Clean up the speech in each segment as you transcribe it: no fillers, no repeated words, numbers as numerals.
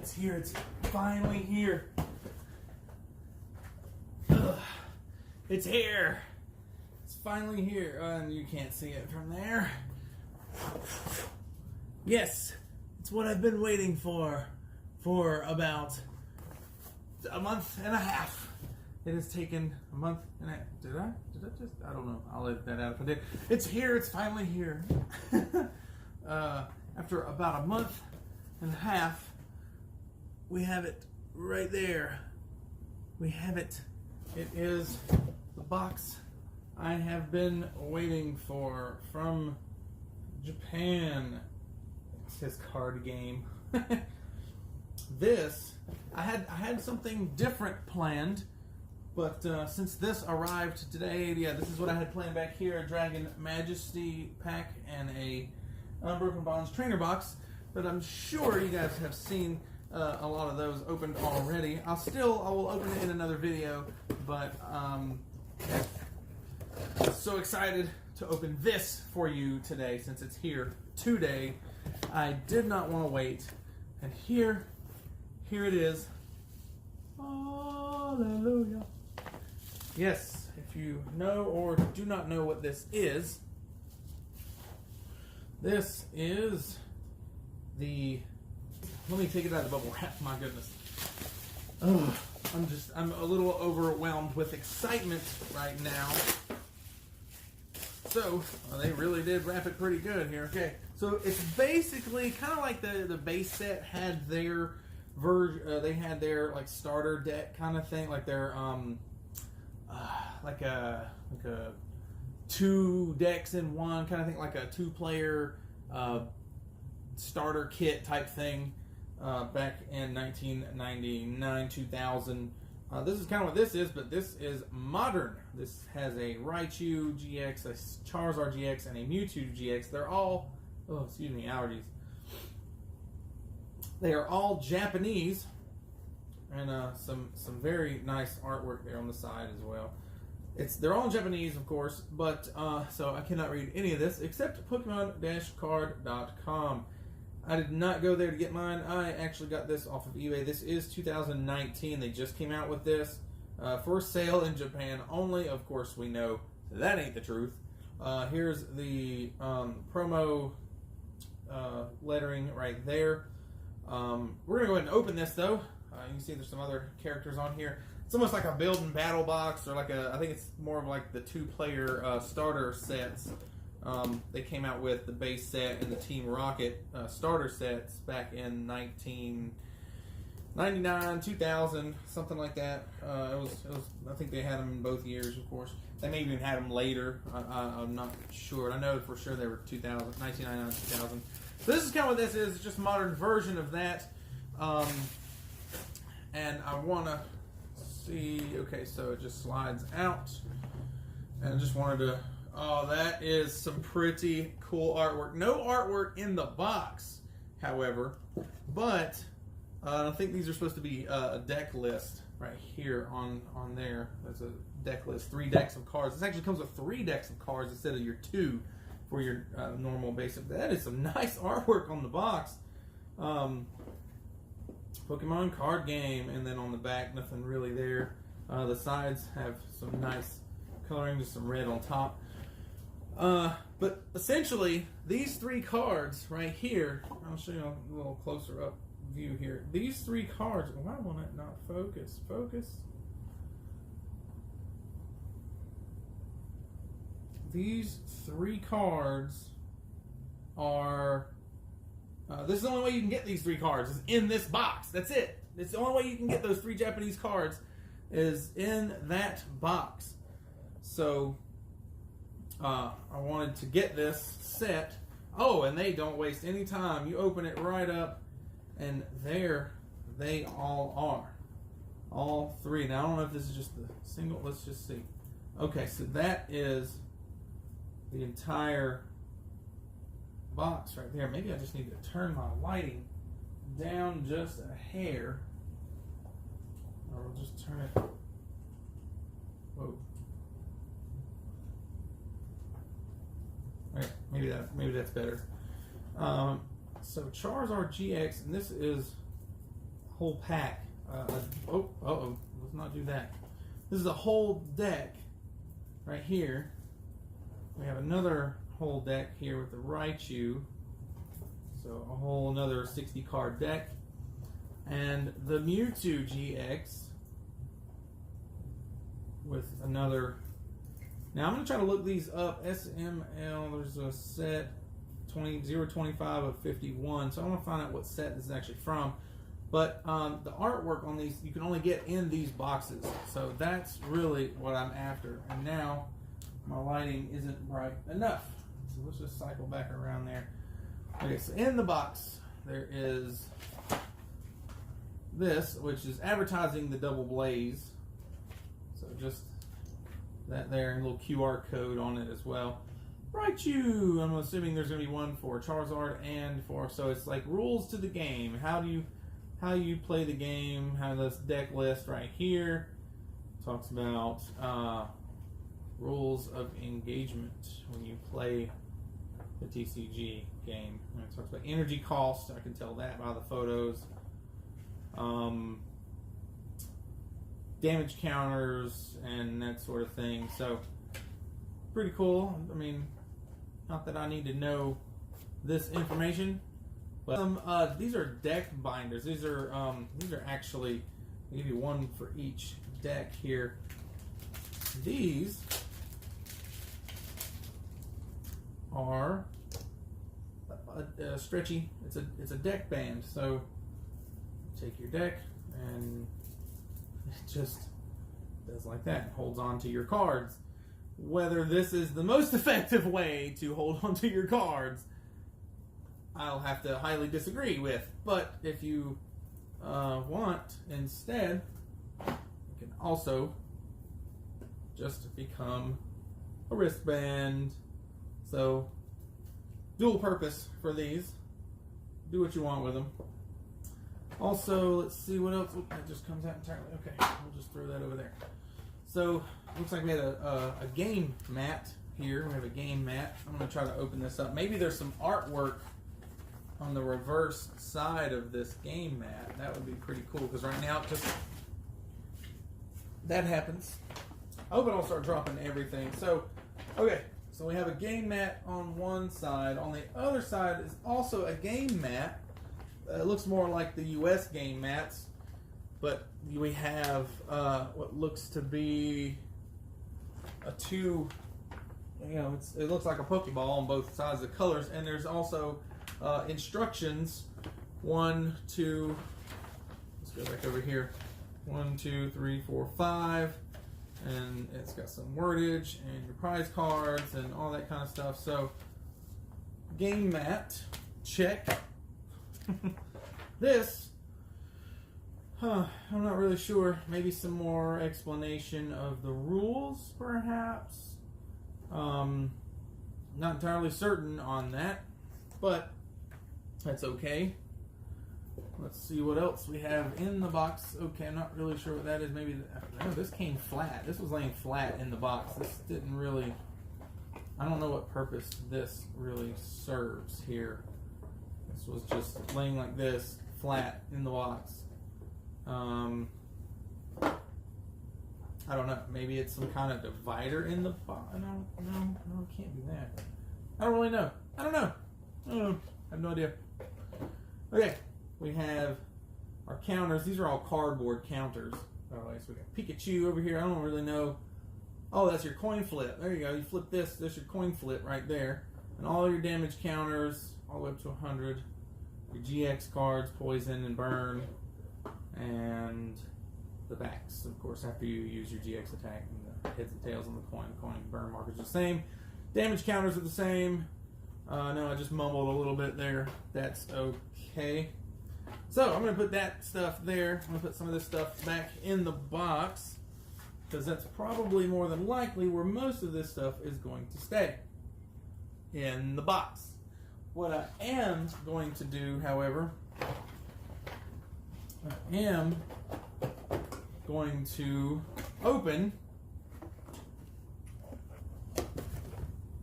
it's here. It's finally here. Ugh. It's here. It's finally here. And you can't see it from there. Yes, it's what I've been waiting for about a month and a half. It has taken a month and a half. Did I just? I don't know. I'll edit that out if I did. It's here. It's finally here. After about a month and a half, we have it right there. We have it. It is the box I have been waiting for from Japan. It's his card game. This, I had something different planned, but since this arrived today, yeah, this is what I had planned back here: a Dragon Majesty pack and a Unbroken Bonds trainer box. But I'm sure you guys have seen a lot of those opened already. I will open it in another video, but so excited to open this for you today since it's here today. I did not want to wait, and here it is. Hallelujah. Yes, if you know or do not know what this is the, let me take it out of the bubble wrap, my goodness. Oh, I'm a little overwhelmed with excitement right now. So, they really did wrap it pretty good here. Okay, so it's basically kind of like the base set had their version. They had their like starter deck kind of thing, like their like a 2 decks in one kind of thing, like a 2-player starter kit type thing back in 1999, 2000. This is kind of what this is, but this is modern. This has a Raichu GX, a Charizard GX, and a Mewtwo GX. They're all, allergies. They are all Japanese, and some very nice artwork there on the side as well. They're all in Japanese, of course, but so I cannot read any of this except Pokemon-card.com. I did not go there to get mine. I actually got this off of eBay. This is 2019. They just came out with this for sale in Japan only. Of course, we know that ain't the truth. Here's the promo lettering right there. We're going to go ahead and open this, though. You can see there's some other characters on here. It's almost like a build and battle box, or like I think it's more of like the 2-player starter sets. They came out with the base set and the Team Rocket starter sets back in 1999, 2000, something like that. It was. I think they had them in both years, of course. They may even had them later. I'm not sure. I know for sure they were 1999, 2000. So this is kind of what this is. It's just a modern version of that. And I want to see. Okay, so it just slides out. And I just wanted to. Oh, that is some pretty cool artwork. No artwork in the box, however, but I think these are supposed to be a deck list right here on there. There's a deck list, 3 decks of cards. This actually comes with 3 decks of cards instead of your 2 for your normal basic. That is some nice artwork on the box. Pokemon card game, and then on the back, nothing really there. The sides have some nice coloring, just some red on top. But essentially, these 3 cards right here, I'll show you a little closer up view here. These 3 cards, why won't it not focus? Focus. These 3 cards are, this is the only way you can get these 3 cards, is in this box. That's it. It's the only way you can get those 3 Japanese cards is in that box. So, I wanted to get this set. Oh, and they don't waste any time. You open it right up, and there they all are. All 3. Now, I don't know if this is just the single. Let's just see. Okay, so that is the entire box right there. Maybe I just need to turn my lighting down just a hair. Or we'll just turn it. Whoa. Right, maybe that's better. So Charizard GX, and this is whole pack. Let's not do that. This is a whole deck right here. We have another whole deck here with the Raichu. So a whole another 60 card deck. And the Mewtwo GX with another. Now I'm going to try to look these up. SML, there's a set 025 of 51. So I want to find out what set this is actually from. But the artwork on these, you can only get in these boxes. So that's really what I'm after. And now my lighting isn't bright enough. So let's just cycle back around there. Okay, so in the box, there is this, which is advertising the Double Blaze. So just that there, and a little QR code on it as well. Raichu! I'm assuming there's going to be one for Charizard and for, so it's like rules to the game. How you play the game, how this deck list right here talks about rules of engagement when you play the TCG game. And it talks about energy cost, I can tell that by the photos. Damage counters and that sort of thing. So pretty cool. I mean, not that I need to know this information, but these are deck binders. These are actually, I'll give you one for each deck here. These are stretchy. It's a deck band. So take your deck and it just does like that. It holds on to your cards. Whether this is the most effective way to hold on to your cards, I'll have to highly disagree with. But if you want instead, you can also just become a wristband. So dual purpose for these. Do what you want with them. Also, let's see what else. That just comes out entirely. Okay, we'll just throw that over there. So, looks like we had a game mat here. We have a game mat. I'm going to try to open this up. Maybe there's some artwork on the reverse side of this game mat. That would be pretty cool, because right now, just that happens. I hope I don't start dropping everything. So, okay. So, we have a game mat on one side. On the other side is also a game mat. It looks more like the US game mats, but we have what looks to be a two, it looks like a Pokeball on both sides of the colors, and there's also instructions. 1, 2, let's go back over here. 1, 2, 3, 4, 5, and it's got some wordage and your prize cards and all that kind of stuff. So, game mat, check. This, I'm not really sure. Maybe some more explanation of the rules, perhaps. Not entirely certain on that, but that's okay. Let's see what else we have in the box. Okay, I'm not really sure what that is. Maybe this came flat. This was laying flat in the box. This didn't really, I don't know what purpose this really serves here. This was just laying like this, flat in the box. I don't know. Maybe it's some kind of divider in the box. No, it can't be that. I don't really know. I don't know. I have no idea. Okay, we have our counters. These are all cardboard counters. Alright, so we got Pikachu over here. I don't really know. Oh, that's your coin flip. There you go. You flip this. That's your coin flip right there. And all your damage counters, all the way up to 100. Your GX cards, poison and burn. And the backs, of course, after you use your GX attack. And the heads and tails on the coin and burn markers are the same. Damage counters are the same. No, I just mumbled a little bit there. That's okay. So, I'm going to put that stuff there. I'm going to put some of this stuff back in the box, because that's probably more than likely where most of this stuff is going to stay. In the box. What I am going to do, however, I am going to open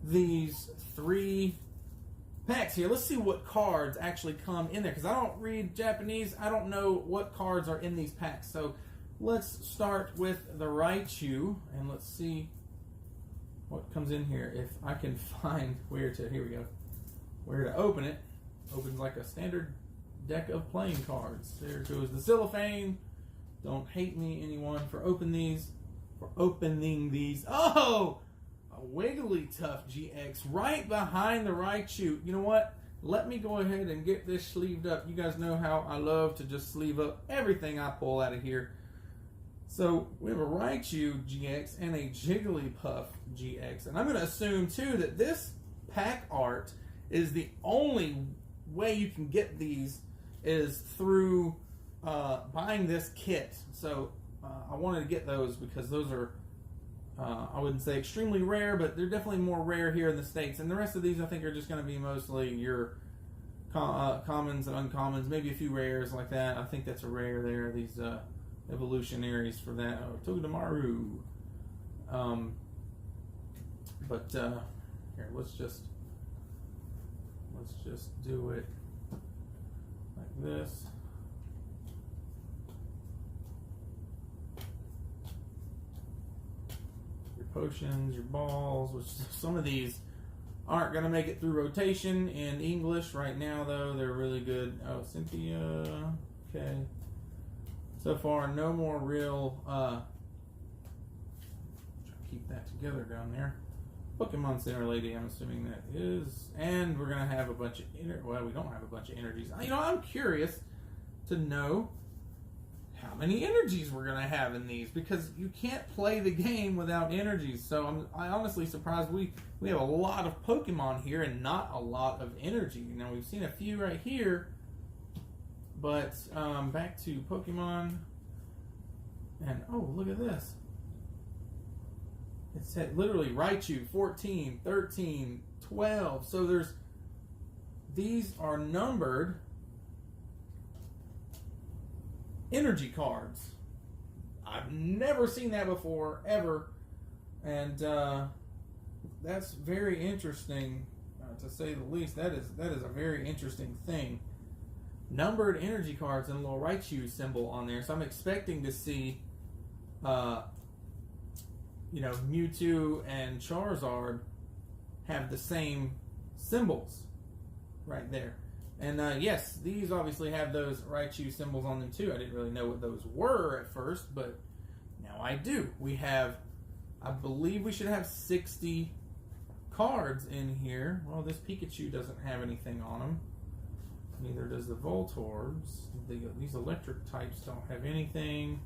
these 3 packs here. Let's see what cards actually come in there, because I don't read Japanese. I don't know what cards are in these packs. So let's start with the Raichu, and let's see what comes in here. If I can find where to open it. Opens like a standard deck of playing cards. There goes the cellophane. Don't hate me, anyone, for opening these. Oh! A Wigglytuff GX right behind the Raichu. You know what? Let me go ahead and get this sleeved up. You guys know how I love to just sleeve up everything I pull out of here. So we have a Raichu GX and a Jigglypuff GX. And I'm going to assume, too, that this pack art is the only way you can get these is through buying this kit. So I wanted to get those because those are, I wouldn't say extremely rare, but they're definitely more rare here in the States. And the rest of these I think are just going to be mostly your commons and uncommons, maybe a few rares like that. I think that's a rare there, these evolutionaries for that. Oh, Togedemaru. Here, let's just do it like this. Your potions, your balls, which some of these aren't going to make it through rotation in English right now, though. They're really good. Oh, Cynthia. Okay. So far, no more real. Keep that together down there. Pokemon Center Lady, I'm assuming that is. And we're going to have a bunch of well, we don't have a bunch of energies. You know, I'm curious to know how many energies we're going to have in these, because you can't play the game without energies. So I'm honestly surprised we have a lot of Pokemon here and not a lot of energy. Now, we've seen a few right here, but back to Pokemon. And, oh, look at this. It said literally Raichu 14, 13, 12. So these are numbered energy cards. I've never seen that before, ever. And that's very interesting, to say the least. That is a very interesting thing. Numbered energy cards and a little Raichu symbol on there. So I'm expecting to see Mewtwo and Charizard have the same symbols right there. And yes, these obviously have those Raichu symbols on them too. I didn't really know what those were at first, but now I do. I believe we should have 60 cards in here. Well, this Pikachu doesn't have anything on them. Neither does the Voltorbs. These electric types don't have anything.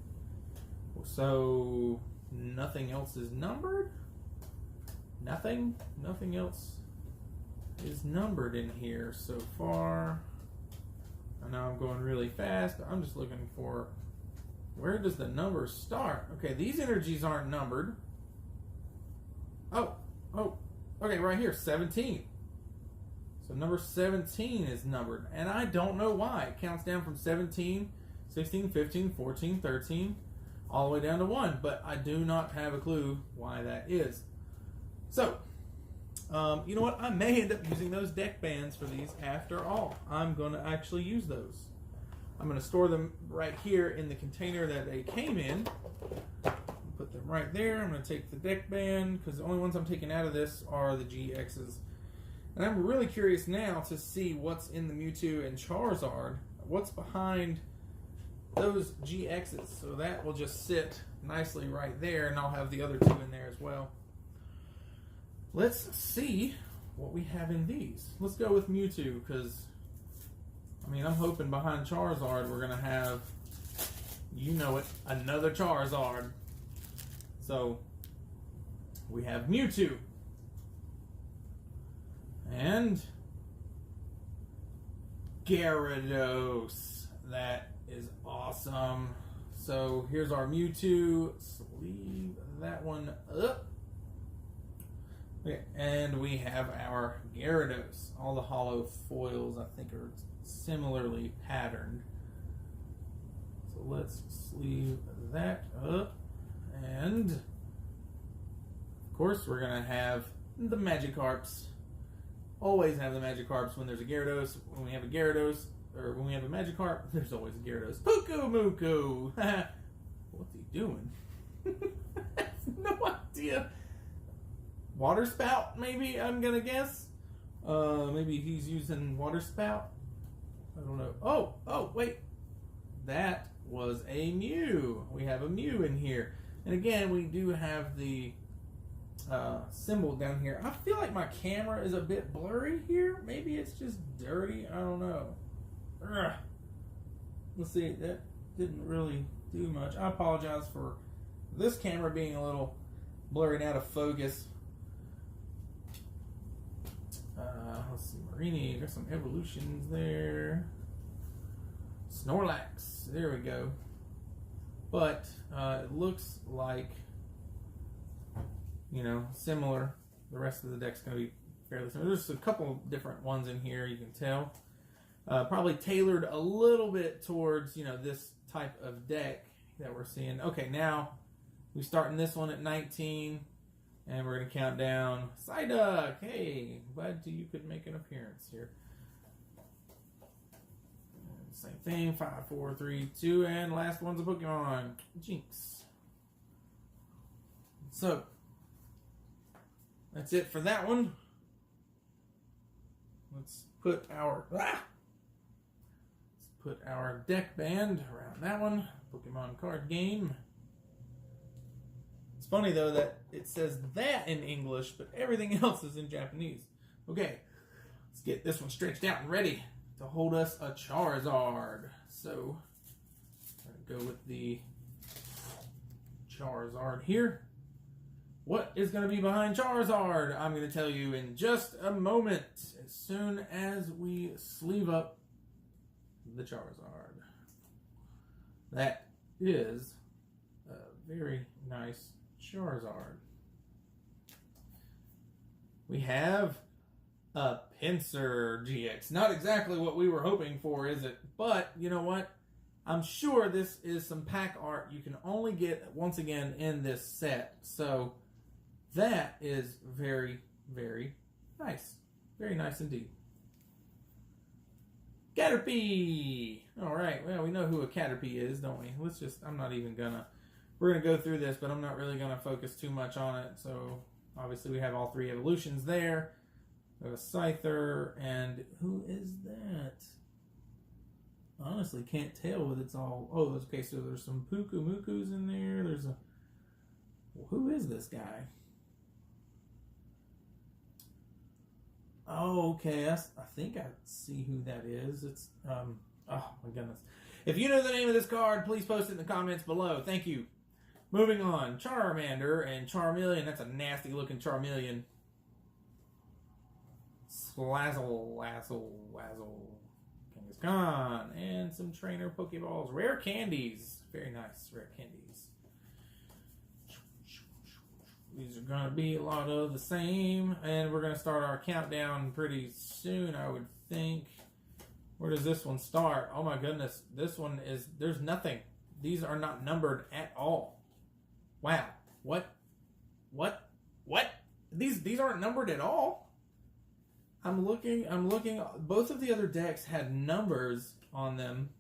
So nothing else is numbered? Nothing else is numbered in here so far. I know I'm going really fast, but I'm just looking for, where does the number start? Okay, these energies aren't numbered. Oh, okay, right here, 17. So number 17 is numbered, and I don't know why. It counts down from 17, 16, 15, 14, 13, all the way down to 1, but I do not have a clue why that is. So, you know what? I may end up using those deck bands for these after all. I'm going to actually use those. I'm going to store them right here in the container that they came in. Put them right there. I'm going to take the deck band, because the only ones I'm taking out of this are the GXs. And I'm really curious now to see what's in the Mewtwo and Charizard. What's behind those GXs. So that will just sit nicely right there, and I'll have the other two in there as well. Let's see what we have in these. Let's go with Mewtwo, because, I'm hoping behind Charizard we're going to have, another Charizard. So, we have Mewtwo. And Gyarados. That is awesome. So here's our Mewtwo. Sleeve that one up. Okay, and we have our Gyarados. All the hollow foils, I think, are similarly patterned. So let's sleeve that up. And, of course, we're going to have the Magikarps. always have the Magikarps when there's a Gyarados. When we have a Gyarados, or when we have a Magikarp, there's always a Gyarados. Puku Muku! What's he doing? I have no idea. Water spout, maybe, I'm gonna guess. Maybe he's using water spout. I don't know. Oh, wait. That was a Mew. We have a Mew in here. And again, we do have the symbol down here. I feel like my camera is a bit blurry here. Maybe it's just dirty. I don't know. Ugh. Let's see. That didn't really do much. I apologize for this camera being a little blurry and out of focus. Let's see. Marini. There's some evolutions there. Snorlax. There we go. But it looks like, you know, similar. The rest of the deck's going to be fairly similar. There's a couple different ones in here, you can tell. Probably tailored a little bit towards, you know, this type of deck that we're seeing. Okay, now we start in this one at 19, and we're going to count down. Psyduck! Hey, glad you could make an appearance here. Same thing, 5, 4, 3, 2, and last one's a Pokemon. Jinx. So, that's it for that one. Let's put our deck band around that one. Pokemon card game. It's funny though that it says that in English, but everything else is in Japanese. Okay, let's get this one stretched out and ready to hold us a Charizard. So, I'm going to go with the Charizard here. What is going to be behind Charizard? I'm going to tell you in just a moment, as soon as we sleeve up the Charizard. That is a very nice Charizard. We have a Pinsir GX. Not exactly what we were hoping for, is it? But, you know what? I'm sure this is some pack art you can only get, once again, in this set. So, that is very, very nice. Very nice indeed. Caterpie! Alright, well, we know who a Caterpie is, don't we? I'm not even gonna... We're gonna go through this, but I'm not really gonna focus too much on it. So, obviously we have all 3 evolutions there. We have a Scyther, and who is that? Honestly, can't tell what it's all... Oh, okay, so there's some Puku Mukus in there. There's a... Well, who is this guy? Oh, okay, I think I see who that is. It's, oh my goodness. If you know the name of this card, please post it in the comments below. Thank you. Moving on, Charmander and Charmeleon. That's a nasty looking Charmeleon. Slazzle, Kangaskhan, and some trainer Pokeballs. Rare candies. Very nice, rare candies. These are going to be a lot of the same, and we're going to start our countdown pretty soon, I would think. Where does this one start? Oh my goodness, this one is, there's nothing. These are not numbered at all. Wow, what? These aren't numbered at all? I'm looking, both of the other decks had numbers on them,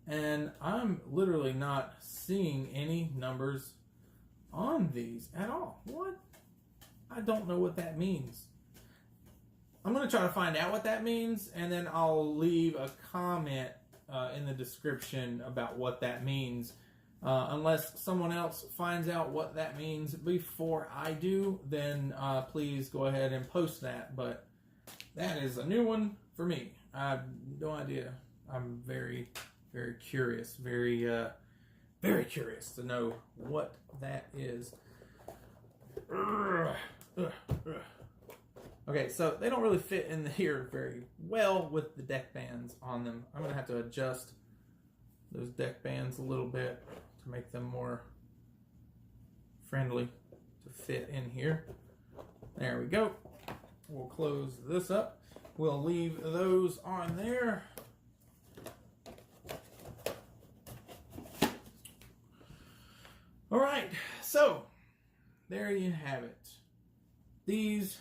and I'm literally not seeing any numbers on these at all. What? I don't know what that means. I'm going to try to find out what that means, and then I'll leave a comment in the description about what that means. Unless someone else finds out what that means before I do, then please go ahead and post that. But that is a new one for me. I have no idea. I'm very, very curious. Very curious to know what that is. Okay, so they don't really fit in here very well with the deck bands on them. I'm going to have to adjust those deck bands a little bit to make them more friendly to fit in here. There we go. We'll close this up. We'll leave those on there. All right, so there you have it. These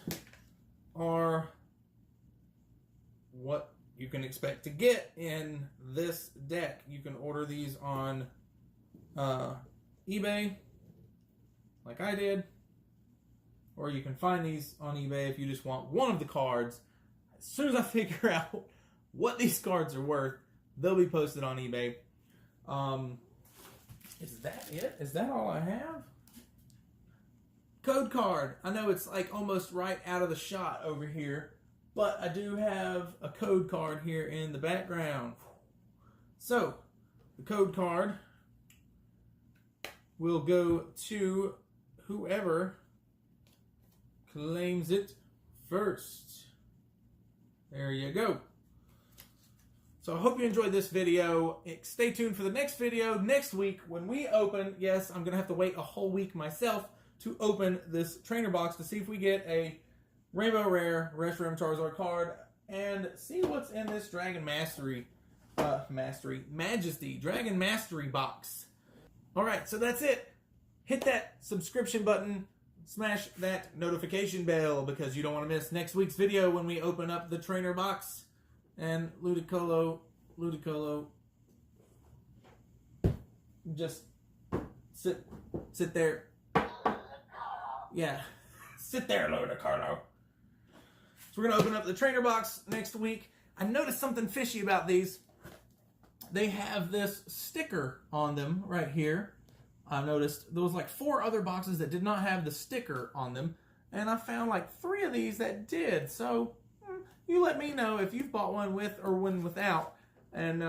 are what you can expect to get in this deck. You can order these on eBay, like I did, or you can find these on eBay if you just want one of the cards. As soon as I figure out what these cards are worth, they'll be posted on eBay. Is that it? Is that all I have? Code card. I know it's like almost right out of the shot over here, but I do have a code card here in the background. So, the code card will go to whoever claims it first. There you go. So I hope you enjoyed this video. Stay tuned for the next video next week when we open. Yes, I'm going to have to wait a whole week myself to open this trainer box to see if we get a Rainbow Rare Restroom Charizard card and see what's in this Dragon Majesty Dragon Mastery box. Alright, so that's it. Hit that subscription button. Smash that notification bell because you don't want to miss next week's video when we open up the trainer box. And Ludicolo, just sit there. Yeah, sit there, Ludicolo. So we're going to open up the trainer box next week. I noticed something fishy about these. They have this sticker on them right here. I noticed there was like 4 other boxes that did not have the sticker on them. And I found like 3 of these that did. So you let me know if you've bought one with or one without. And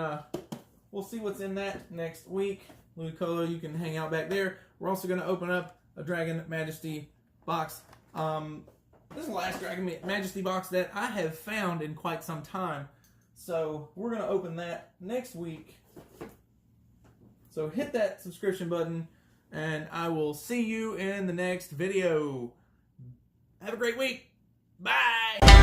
we'll see what's in that next week. Ludicolo, you can hang out back there. We're also going to open up a Dragon Majesty box. This is the last Dragon Majesty box that I have found in quite some time. So we're going to open that next week. So hit that subscription button, and I will see you in the next video. Have a great week. Bye!